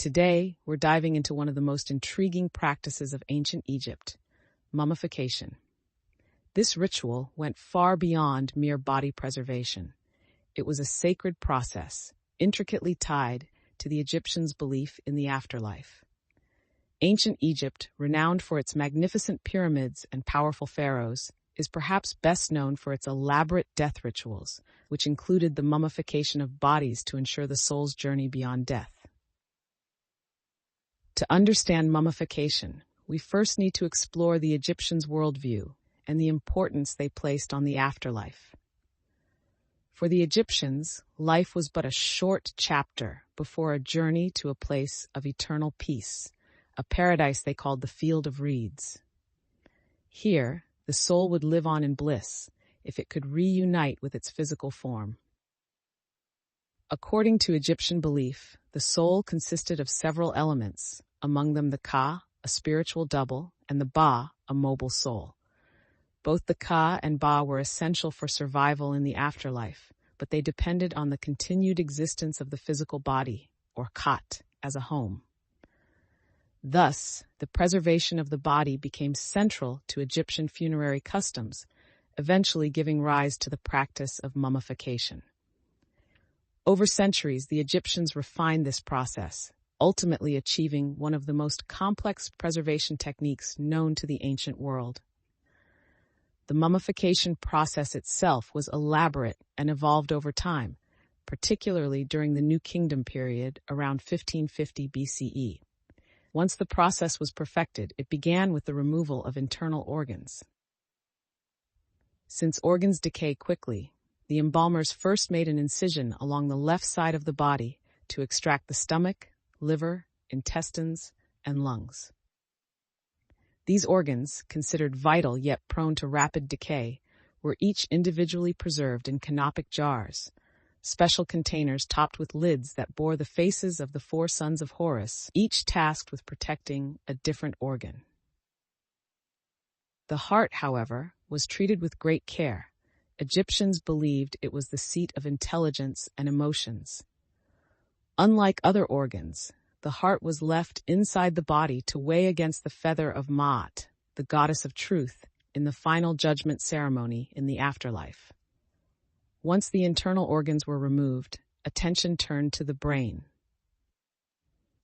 Today, we're diving into one of the most intriguing practices of ancient Egypt, mummification. This ritual went far beyond mere body preservation. It was a sacred process, intricately tied to the Egyptians' belief in the afterlife. Ancient Egypt, renowned for its magnificent pyramids and powerful pharaohs, is perhaps best known for its elaborate death rituals, which included the mummification of bodies to ensure the soul's journey beyond death. To understand mummification, we first need to explore the Egyptians' worldview and the importance they placed on the afterlife. For the Egyptians, life was but a short chapter before a journey to a place of eternal peace, a paradise they called the Field of Reeds. Here, the soul would live on in bliss if it could reunite with its physical form. According to Egyptian belief, the soul consisted of several elements, among them the Ka, a spiritual double, and the Ba, a mobile soul. Both the Ka and Ba were essential for survival in the afterlife, but they depended on the continued existence of the physical body, or Khat, as a home. Thus, the preservation of the body became central to Egyptian funerary customs, eventually giving rise to the practice of mummification. Over centuries, the Egyptians refined this process, ultimately achieving one of the most complex preservation techniques known to the ancient world. The mummification process itself was elaborate and evolved over time, particularly during the New Kingdom period around 1550 BCE. Once the process was perfected, it began with the removal of internal organs. Since organs decay quickly, the embalmers first made an incision along the left side of the body to extract the stomach, liver, intestines, and lungs. These organs, considered vital yet prone to rapid decay, were each individually preserved in canopic jars, special containers topped with lids that bore the faces of the four sons of Horus, each tasked with protecting a different organ. The heart, however, was treated with great care. Egyptians believed it was the seat of intelligence and emotions. Unlike other organs, the heart was left inside the body to weigh against the feather of Ma'at, the goddess of truth, in the final judgment ceremony in the afterlife. Once the internal organs were removed, attention turned to the brain.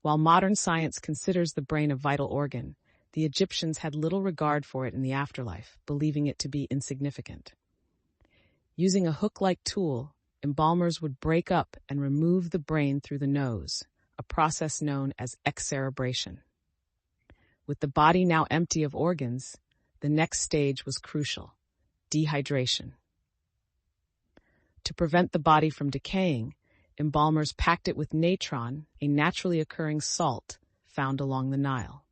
While modern science considers the brain a vital organ, the Egyptians had little regard for it in the afterlife, believing it to be insignificant. Using a hook-like tool, embalmers would break up and remove the brain through the nose, a process known as excerebration. With the body now empty of organs, the next stage was crucial: dehydration. To prevent the body from decaying, embalmers packed it with natron, a naturally occurring salt found along the Nile.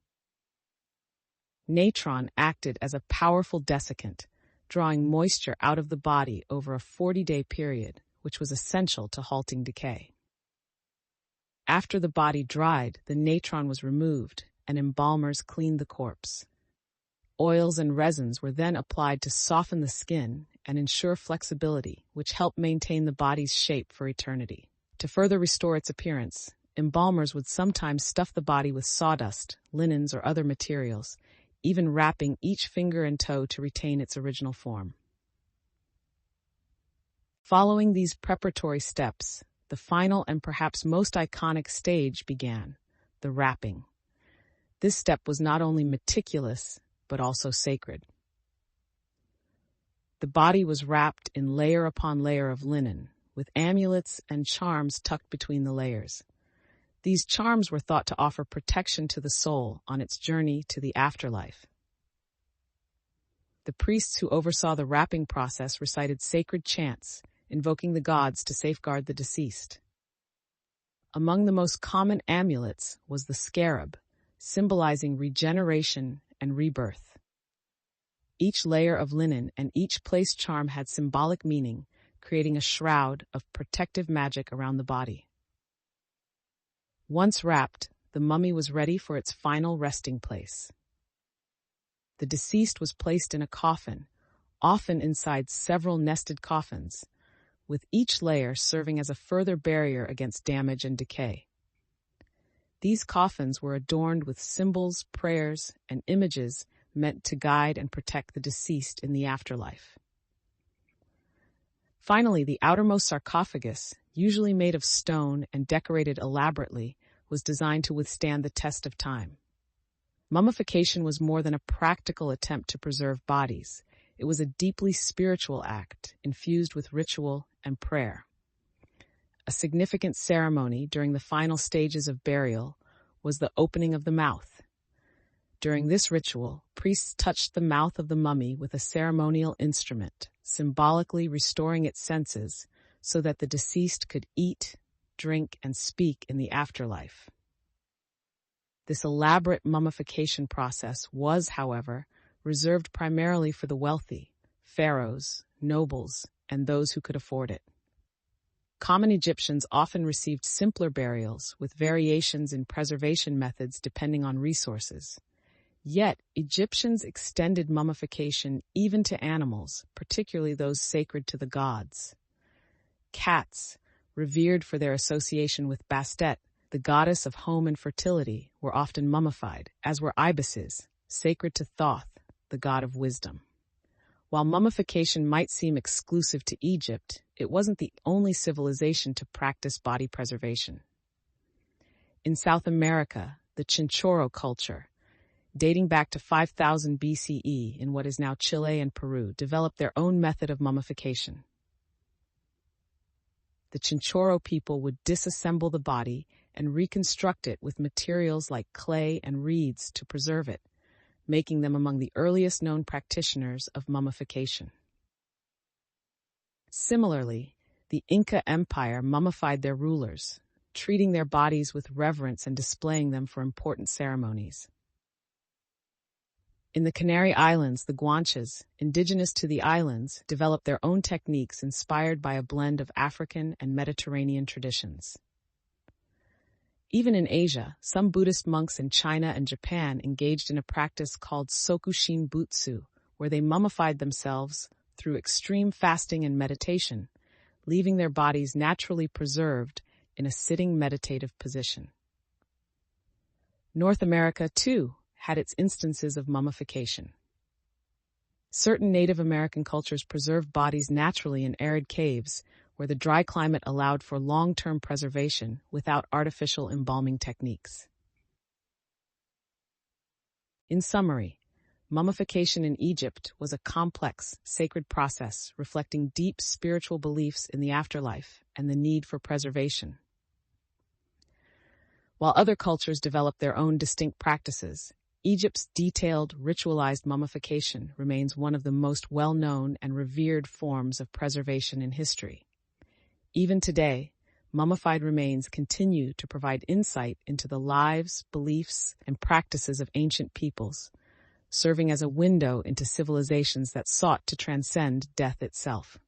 Natron acted as a powerful desiccant, drawing moisture out of the body over a 40-day period, which was essential to halting decay. After the body dried, the natron was removed, and embalmers cleaned the corpse. Oils and resins were then applied to soften the skin and ensure flexibility, which helped maintain the body's shape for eternity. To further restore its appearance, embalmers would sometimes stuff the body with sawdust, linens, or other materials, even wrapping each finger and toe to retain its original form. Following these preparatory steps, the final and perhaps most iconic stage began: the wrapping. This step was not only meticulous, but also sacred. The body was wrapped in layer upon layer of linen, with amulets and charms tucked between the layers. These charms were thought to offer protection to the soul on its journey to the afterlife. The priests who oversaw the wrapping process recited sacred chants, invoking the gods to safeguard the deceased. Among the most common amulets was the scarab, symbolizing regeneration and rebirth. Each layer of linen and each placed charm had symbolic meaning, creating a shroud of protective magic around the body. Once wrapped, the mummy was ready for its final resting place. The deceased was placed in a coffin, often inside several nested coffins, with each layer serving as a further barrier against damage and decay. These coffins were adorned with symbols, prayers, and images meant to guide and protect the deceased in the afterlife. Finally, the outermost sarcophagus, usually made of stone and decorated elaborately, was designed to withstand the test of time. Mummification was more than a practical attempt to preserve bodies. It was a deeply spiritual act, infused with ritual and prayer. A significant ceremony during the final stages of burial was the opening of the mouth. During this ritual, priests touched the mouth of the mummy with a ceremonial instrument, symbolically restoring its senses so that the deceased could eat, drink, and speak in the afterlife. This elaborate mummification process was, however, reserved primarily for the wealthy, pharaohs, nobles, and those who could afford it. Common Egyptians often received simpler burials with variations in preservation methods depending on resources. Yet, Egyptians extended mummification even to animals, particularly those sacred to the gods. Cats, revered for their association with Bastet, the goddess of home and fertility, were often mummified, as were ibises, sacred to Thoth, the god of wisdom. While mummification might seem exclusive to Egypt, it wasn't the only civilization to practice body preservation. In South America, the Chinchorro culture, dating back to 5000 BCE in what is now Chile and Peru, developed their own method of mummification. The Chinchorro people would disassemble the body and reconstruct it with materials like clay and reeds to preserve it, making them among the earliest known practitioners of mummification. Similarly, the Inca Empire mummified their rulers, treating their bodies with reverence and displaying them for important ceremonies. In the Canary Islands, the Guanches, indigenous to the islands, developed their own techniques inspired by a blend of African and Mediterranean traditions. Even in Asia, some Buddhist monks in China and Japan engaged in a practice called Sokushin Butsu, where they mummified themselves through extreme fasting and meditation, leaving their bodies naturally preserved in a sitting meditative position. North America, too, had its instances of mummification. Certain Native American cultures preserved bodies naturally in arid caves, where the dry climate allowed for long-term preservation without artificial embalming techniques. In summary, mummification in Egypt was a complex, sacred process reflecting deep spiritual beliefs in the afterlife and the need for preservation. While other cultures developed their own distinct practices, Egypt's detailed, ritualized mummification remains one of the most well-known and revered forms of preservation in history. Even today, mummified remains continue to provide insight into the lives, beliefs, and practices of ancient peoples, serving as a window into civilizations that sought to transcend death itself.